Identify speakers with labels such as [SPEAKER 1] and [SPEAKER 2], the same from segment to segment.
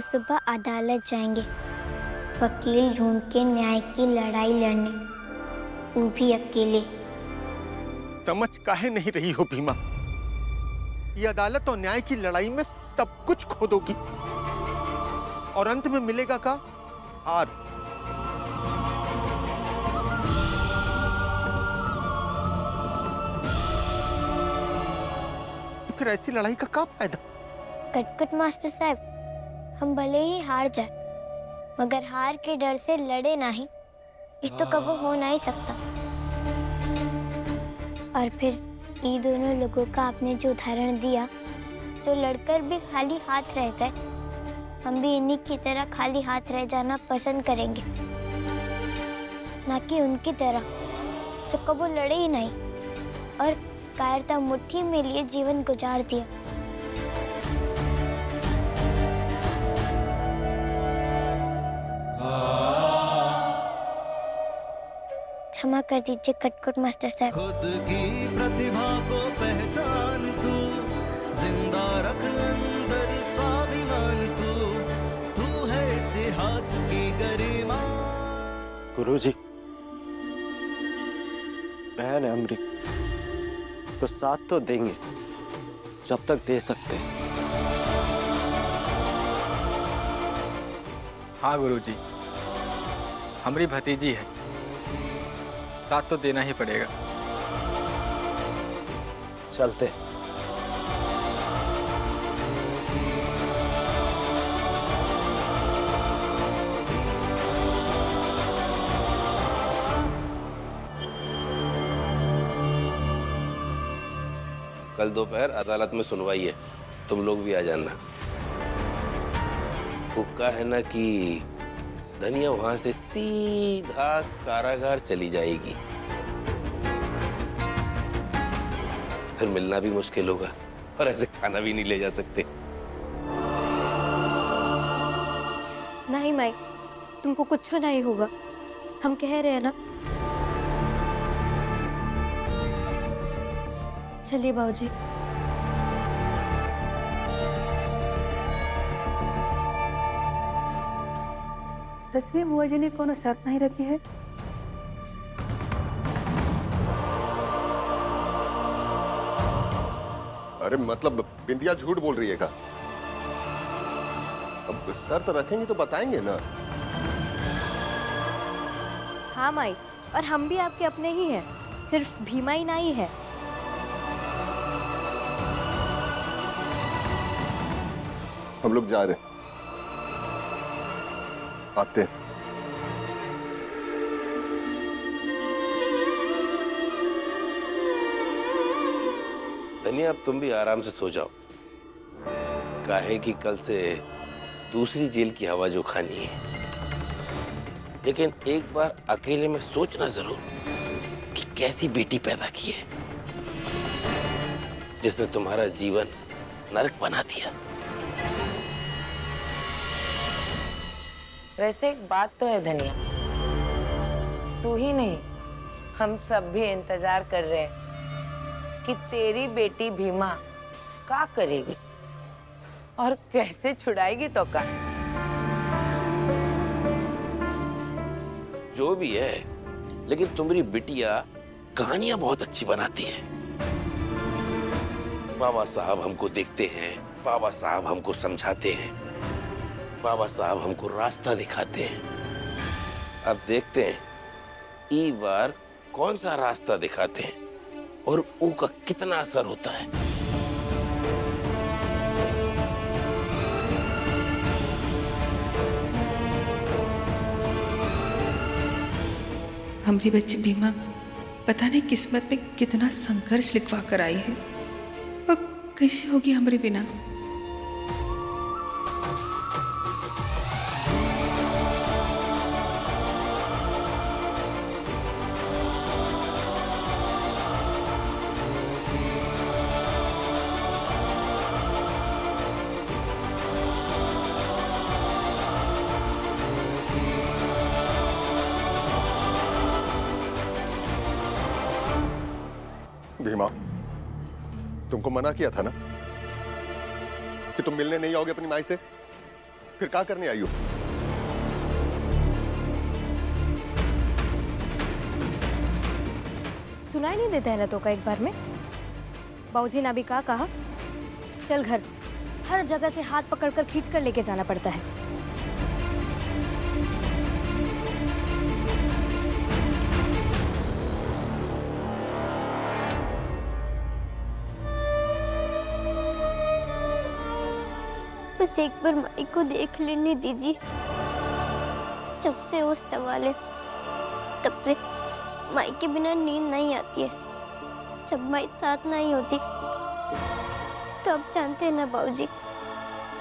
[SPEAKER 1] सुबह अदालत जाएंगे, वकील ढूंढ के न्याय की लड़ाई लड़ने, वो भी अकेले।
[SPEAKER 2] समझ काहे नहीं रही हो भीमा? ये अदालत और न्याय की लड़ाई में सब कुछ खो दोगी और अंत में मिलेगा का हार। तो फिर ऐसी लड़ाई का क्या फायदा?
[SPEAKER 1] कटकट मास्टर साहब, हम भले ही हार जाए, मगर हार के डर से लड़े नहीं, ये तो कभी हो नहीं सकता। और फिर ये दोनों लोगों का आपने जो उदाहरण दिया, जो लड़कर भी खाली हाथ रह गए, हम भी इन्हीं की तरह खाली हाथ रह जाना पसंद करेंगे, ना कि उनकी तरह जो कबो लड़े ही नहीं और कायरता मुट्ठी में लिए जीवन गुजार दिया। क्षमा कर दीजिए कटकट मास्टर साहब।
[SPEAKER 3] खुद की प्रतिभा को पहचान तू, जिंदा रख अंदर स्वाभिमान तू है इतिहास की गरिमा।
[SPEAKER 4] गुरुजी, बहन है अमृत, तो साथ तो देंगे जब तक दे सकते हैं।
[SPEAKER 5] हाँ गुरुजी, हमारी भतीजी है, साथ तो देना ही पड़ेगा।
[SPEAKER 4] चलते।
[SPEAKER 6] कल दोपहर अदालत में सुनवाई है, तुम लोग भी आ जाना। हुक्का है ना कि धनिया वहां से सीधा कारागार चली जाएगी, फिर मिलना भी मुश्किल होगा और ऐसे खाना भी नहीं ले जा सकते।
[SPEAKER 7] नहीं माई, तुमको कुछ नहीं होगा, हम कह रहे हैं ना। चलिए बाबूजी।
[SPEAKER 8] सच में बुआ जी ने कोनो शर्त नहीं रखी है?
[SPEAKER 2] अरे मतलब बिंदिया झूठ बोल रही है का? अब शर्त रखेंगे तो बताएंगे ना।
[SPEAKER 7] हाँ माई, और हम भी आपके अपने ही हैं, सिर्फ भीमा ही नहीं है।
[SPEAKER 2] हम लोग जा रहे हैं, आते हैं।
[SPEAKER 6] धनिया, अब तुम भी आराम से सो जाओ, काहे कि कल से दूसरी जेल की हवा जो खानी है। लेकिन एक बार अकेले में सोचना जरूर कि कैसी बेटी पैदा की है जिसने तुम्हारा जीवन नरक बना दिया।
[SPEAKER 9] वैसे एक बात तो है धनिया, तू ही नहीं, हम सब भी इंतजार कर रहे हैं कि तेरी बेटी भीमा क्या करेगी और कैसे छुड़ाएगी तो का।
[SPEAKER 6] जो भी है, लेकिन तुम्हारी बिटिया कहानियां बहुत अच्छी बनाती है। बाबा साहब हमको देखते हैं, बाबा साहब हमको समझाते हैं, बाबा साहब हमको रास्ता दिखाते हैं। अब देखते हैं ई बार कौन सा रास्ता दिखाते हैं और उनका कितना असर होता है।
[SPEAKER 8] हमारी बच्ची भीमा पता नहीं किस्मत में कितना संघर्ष लिखवा कर आई है, और कैसे होगी हमारे बिना।
[SPEAKER 2] भीमा, तुमको मना किया था ना कि तुम मिलने नहीं आओगे अपनी माई से।
[SPEAKER 10] फिर क्या करने आई हो?
[SPEAKER 7] सुनाई नहीं देता है ना तो का एक बार में? बाबूजी ने अभी कहा चल घर, हर जगह से हाथ पकड़कर खींच कर लेके जाना पड़ता है।
[SPEAKER 1] बस एक बार माई को देख लेने दीजिए। जब से वो सवाल है तब से माई के बिना नींद नहीं आती है। जब माई साथ नहीं होती तो आप जानते हैं ना बाबूजी,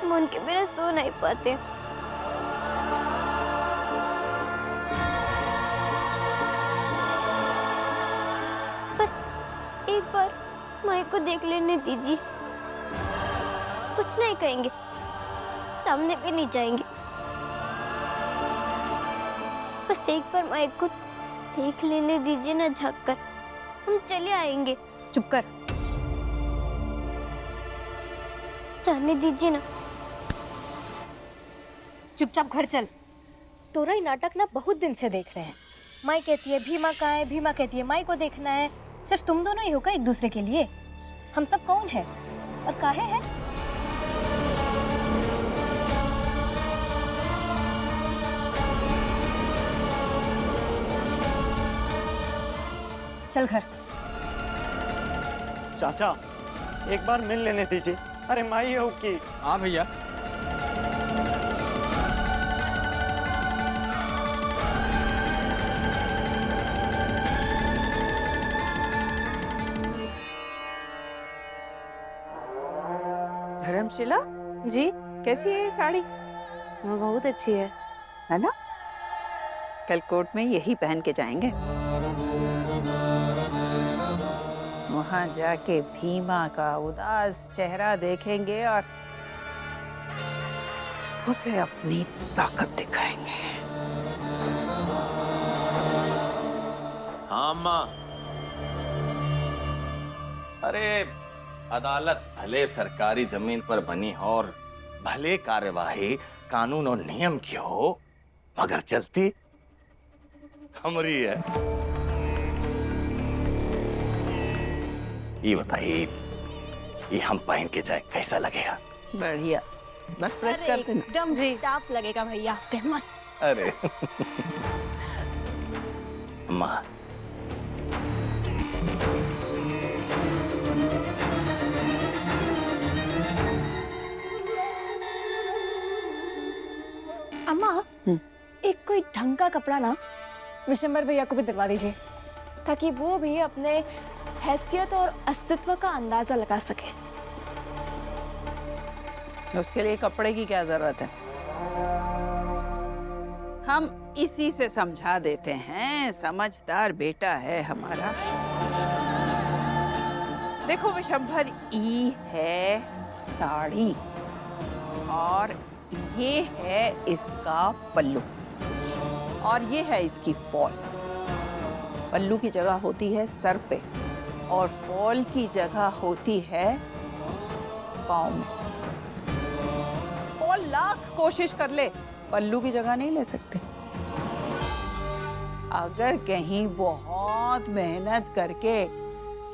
[SPEAKER 1] हम उनके बिना सो नहीं पाते। पर एक बार माई को देख लेने दीजिए। कुछ नहीं कहेंगे, सामने भी नहीं जाएंगे। बस एक बार माई को देख लेने दीजिए ना झाँक कर, हम चले आएंगे।
[SPEAKER 7] चुप कर।
[SPEAKER 1] जाने दीजिए ना।
[SPEAKER 7] चुपचाप घर चल। तोरा ही नाटक ना बहुत दिन से देख रहे हैं। माई कहती है भीमा कहाँ है, भीमा कहती है माई को देखना है। सिर्फ तुम दोनों ही हो क्या एक दूसरे के लिए? हम सब कौन है और काहे हैं? चल घर।
[SPEAKER 4] चाचा एक बार मिल लेने दीजिए। अरे माई हो की।
[SPEAKER 5] हाँ भैया।
[SPEAKER 11] धर्मशिला
[SPEAKER 7] जी
[SPEAKER 11] कैसी है ये साड़ी?
[SPEAKER 7] वो बहुत अच्छी है
[SPEAKER 11] ना? कल कोर्ट में यही पहन के जाएंगे। वहां जाके भीमा का उदास चेहरा देखेंगे और उसे अपनी ताकत दिखाएंगे।
[SPEAKER 6] हाँ माँ। अरे अदालत भले सरकारी जमीन पर बनी हो और भले कार्यवाही कानून और नियम की हो, मगर चलती हमारी है। ये बताइए, ये हम पहन के जाए कैसा लगेगा?
[SPEAKER 11] बढ़िया, बस प्रेस कर देना।
[SPEAKER 7] एकदम जी टाप लगेगा भैया, फेमस।
[SPEAKER 6] अरे अम्मा,
[SPEAKER 7] अम्मा एक कोई ढंग का कपड़ा ना विशंबर भैया को भी दिलवा दीजिए, ताकि वो भी अपने हैसियत और अस्तित्व का अंदाजा लगा सके।
[SPEAKER 11] उसके लिए कपड़े की क्या जरूरत है? हम इसी से समझा देते हैं। समझदार बेटा है हमारा। देखो विशंभर, ई है साड़ी और ये है इसका पल्लू और ये है इसकी फॉल। पल्लू की जगह होती है सर पे और फॉल की जगह होती है पाँव में। फॉल लाख कोशिश कर ले, पल्लू की जगह नहीं ले सकते। अगर कहीं बहुत मेहनत करके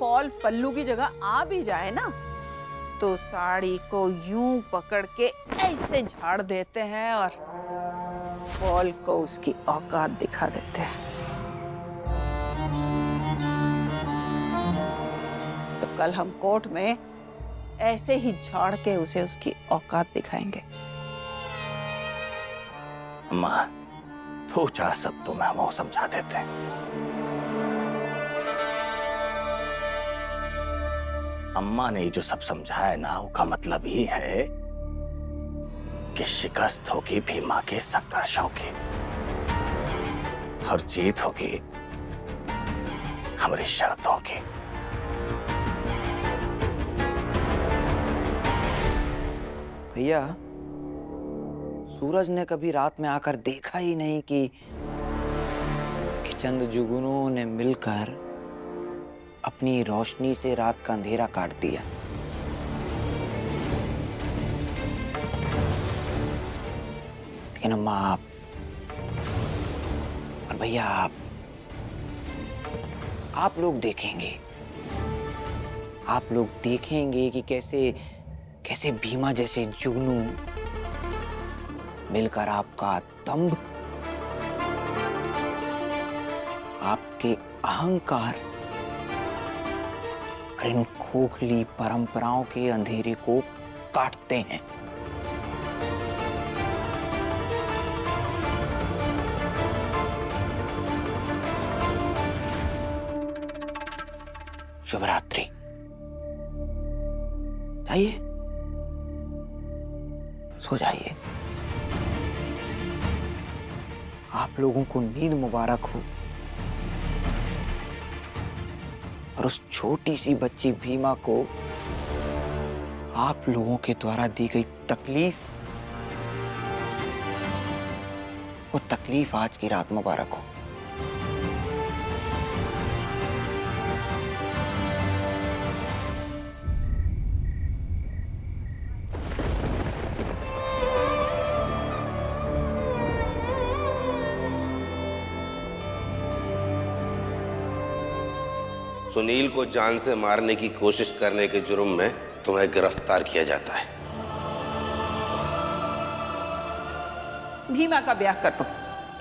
[SPEAKER 11] फॉल पल्लू की जगह आ भी जाए ना, तो साड़ी को यूं पकड़ के ऐसे झाड़ देते हैं और फॉल को उसकी औकात दिखा देते हैं। तो कल हम कोर्ट में ऐसे ही झाड़ के उसे उसकी औकात दिखाएंगे।
[SPEAKER 6] अम्मा, 2-4 शब्दों में हम वो समझा देते हैं। अम्मा ने जो सब समझाया ना, उसका मतलब ये है कि शिकस्त होगी भीमा के संघर्षों की और जीत होगी हमारी शर्तों की।
[SPEAKER 12] भैया, सूरज ने कभी रात में आकर देखा ही नहीं कि चंद जुगनों ने मिलकर अपनी रोशनी से रात का अंधेरा काट दिया। लेकिन अम्मा आप और भैया आप लोग देखेंगे, आप लोग देखेंगे कि कैसे कैसे भीमा जैसे जुगनू मिलकर आपका दंभ, आपके अहंकार और इन खोखली परंपराओं के अंधेरे को काटते हैं। शुभ रात्रि। जाइए, सो जाइए। आप लोगों को नींद मुबारक हो। और उस छोटी सी बच्ची भीमा को आप लोगों के द्वारा दी गई तकलीफ, वो तकलीफ आज की रात मुबारक हो।
[SPEAKER 6] सुनील को जान से मारने की कोशिश करने के जुर्म में तुम्हें गिरफ्तार किया जाता है।
[SPEAKER 11] भीमा का ब्याह कर दो।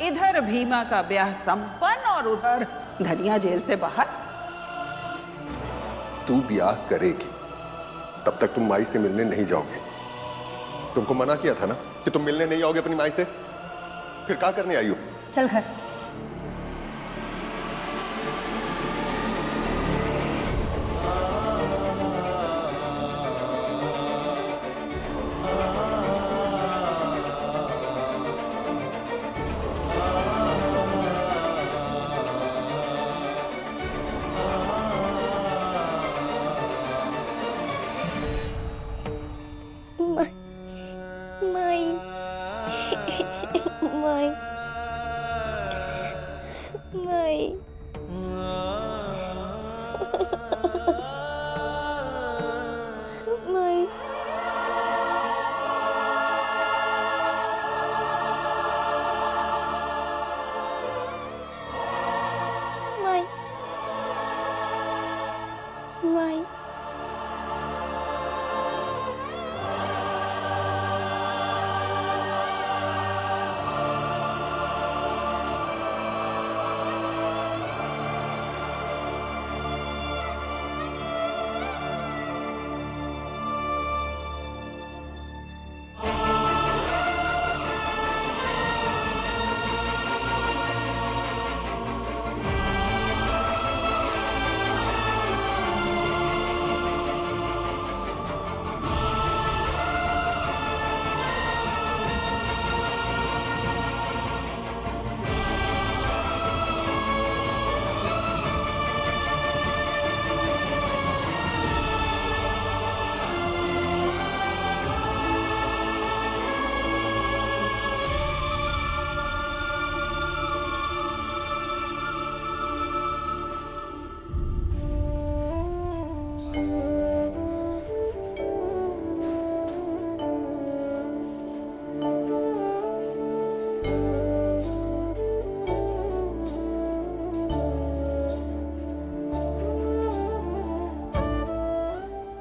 [SPEAKER 11] इधर भीमा का ब्याह संपन्न और उधर धनिया जेल से बाहर।
[SPEAKER 10] तू ब्याह करेगी तब तक तुम माई से मिलने नहीं जाओगे। तुमको मना किया था ना कि तुम मिलने नहीं आओगे अपनी माई से, फिर क्या करने आई हो?
[SPEAKER 7] चल घर।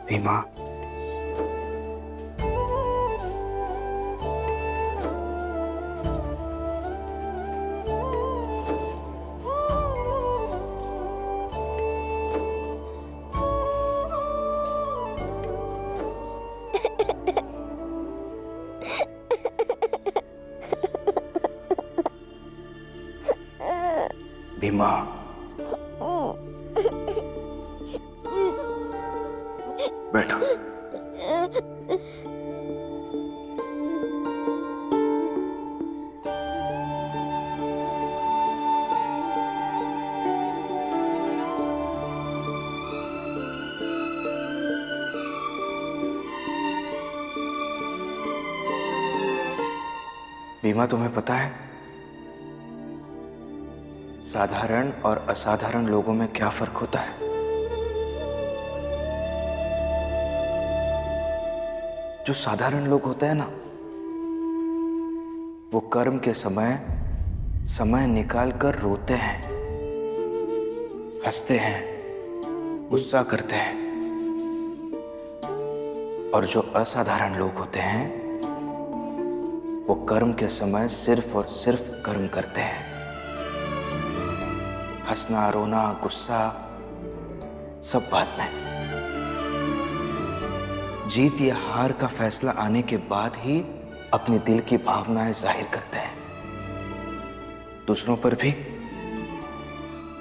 [SPEAKER 12] भीमा, भीमा, बैठो। भीमा, तुम्हें पता है साधारण और असाधारण लोगों में क्या फर्क होता है? जो साधारण लोग होते हैं ना, वो कर्म के समय समय निकाल कर रोते हैं, हंसते हैं, गुस्सा करते हैं। और जो असाधारण लोग होते हैं वो कर्म के समय सिर्फ और सिर्फ कर्म करते हैं। हंसना, रोना, गुस्सा सब बाद में। जीत या हार का फैसला आने के बाद ही अपने दिल की भावनाएं जाहिर करते हैं, दूसरों पर भी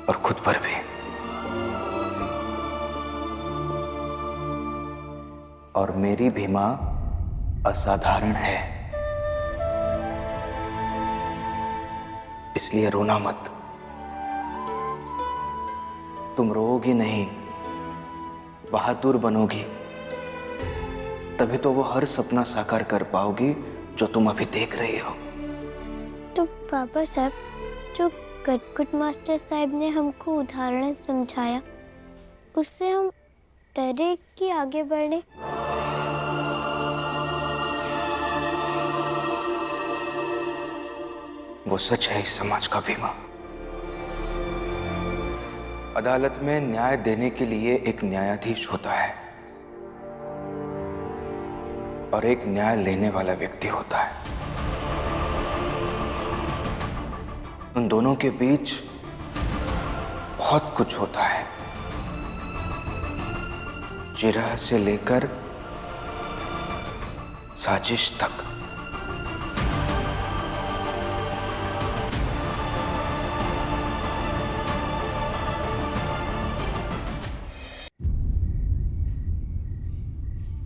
[SPEAKER 12] और खुद पर भी। और मेरी भीमा असाधारण है, इसलिए रोना मत। तुम रोओगी नहीं, बहादुर बनोगी, तभी तो वो हर सपना साकार कर पाओगी जो तुम अभी देख रही हो।
[SPEAKER 1] तो पापा साहब, जो कटकुट मास्टर साहब ने हमको उदाहरण समझाया, उससे हम डरे कि आगे बढ़े?
[SPEAKER 12] वो सच है इस समाज का भीमा। अदालत में न्याय देने के लिए एक न्यायाधीश होता है और एक न्याय लेने वाला व्यक्ति होता है। उन दोनों के बीच बहुत कुछ होता है, जिरह से लेकर साजिश तक।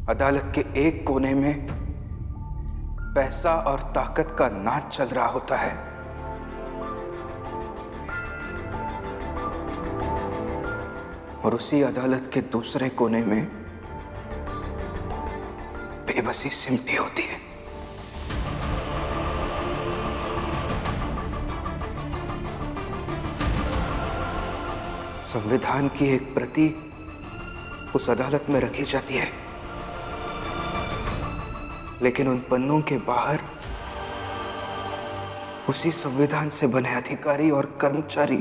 [SPEAKER 12] अदालत के एक कोने में पैसा और ताकत का नाच चल रहा होता है, और उसी अदालत के दूसरे कोने में बेबसी सिमटी होती है। संविधान की एक प्रति उस अदालत में रखी जाती है, लेकिन उन पन्नों के बाहर उसी संविधान से बने अधिकारी और कर्मचारी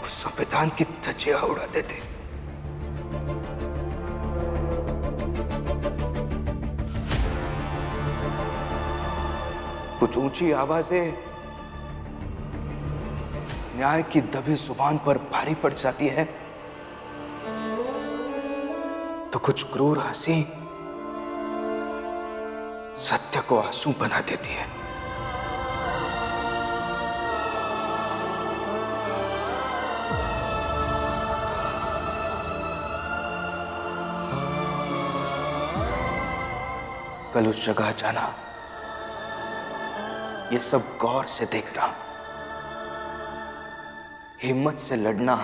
[SPEAKER 12] उस संविधान की धज्जियां उड़ा देते। कुछ ऊंची आवाजें न्याय की दबी जुबान पर भारी पड़ जाती है, तो कुछ क्रूर हंसी सत्य को आंसू बना देती है। कल उस जगह जाना, ये सब गौर से देखना, हिम्मत से लड़ना,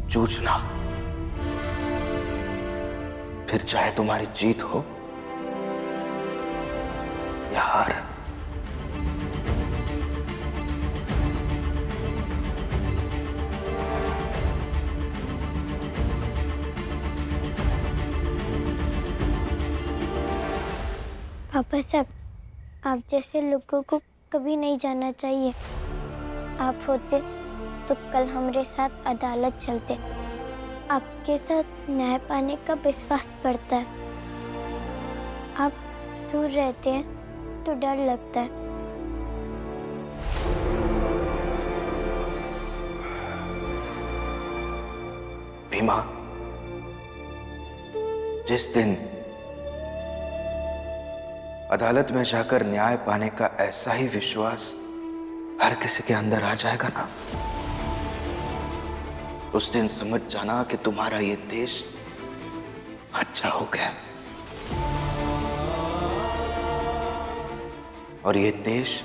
[SPEAKER 12] जूझना, फिर चाहे तुम्हारी जीत हो या हार।
[SPEAKER 1] पापा साहब, आप जैसे लोगों को कभी नहीं जाना चाहिए। आप होते तो कल हमारे साथ अदालत चलते, आपके साथ न्याय पाने का विश्वास बढ़ता है। आप दूर रहते हैं तो डर लगता है।
[SPEAKER 12] भीमा, जिस दिन अदालत में जाकर न्याय पाने का ऐसा ही विश्वास हर किसी के अंदर आ जाएगा ना, उस दिन समझ जाना कि तुम्हारा ये देश अच्छा हो गया, और ये देश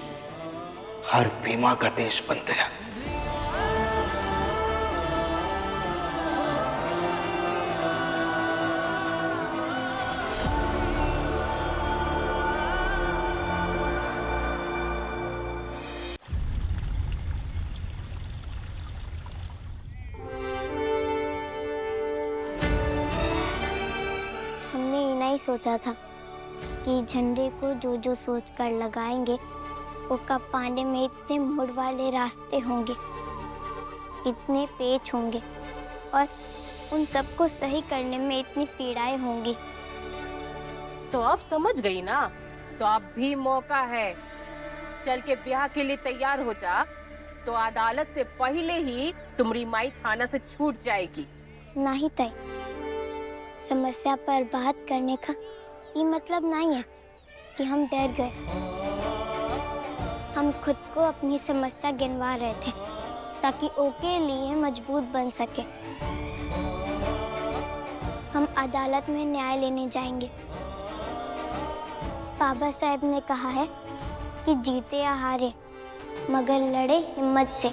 [SPEAKER 12] हर भीमा का देश बन गया।
[SPEAKER 1] हमने ये नहीं सोचा था कि झंडे को जो जो सोच कर लगाएंगे वो कब पाने में इतने मुड़ वाले रास्ते होंगे, इतने पेच होंगे और उन सबको सही करने में इतनी पीड़ाएं होंगी।
[SPEAKER 13] तो अब समझ गई ना? तो अब भी मौका है, चल के ब्याह के लिए तैयार हो जा, तो अदालत से पहले ही तुम्हारी माई थाना से छूट जाएगी।
[SPEAKER 1] नहीं तय, समस्या पर बात करने का ये मतलब नहीं है कि हम डर गए। हम खुद को अपनी समस्या गिनवा रहे थे ताकि ओके लिए मजबूत बन सके। हम अदालत में न्याय लेने जाएंगे। बाबा साहब ने कहा है कि जीते या हारे मगर लड़े हिम्मत से।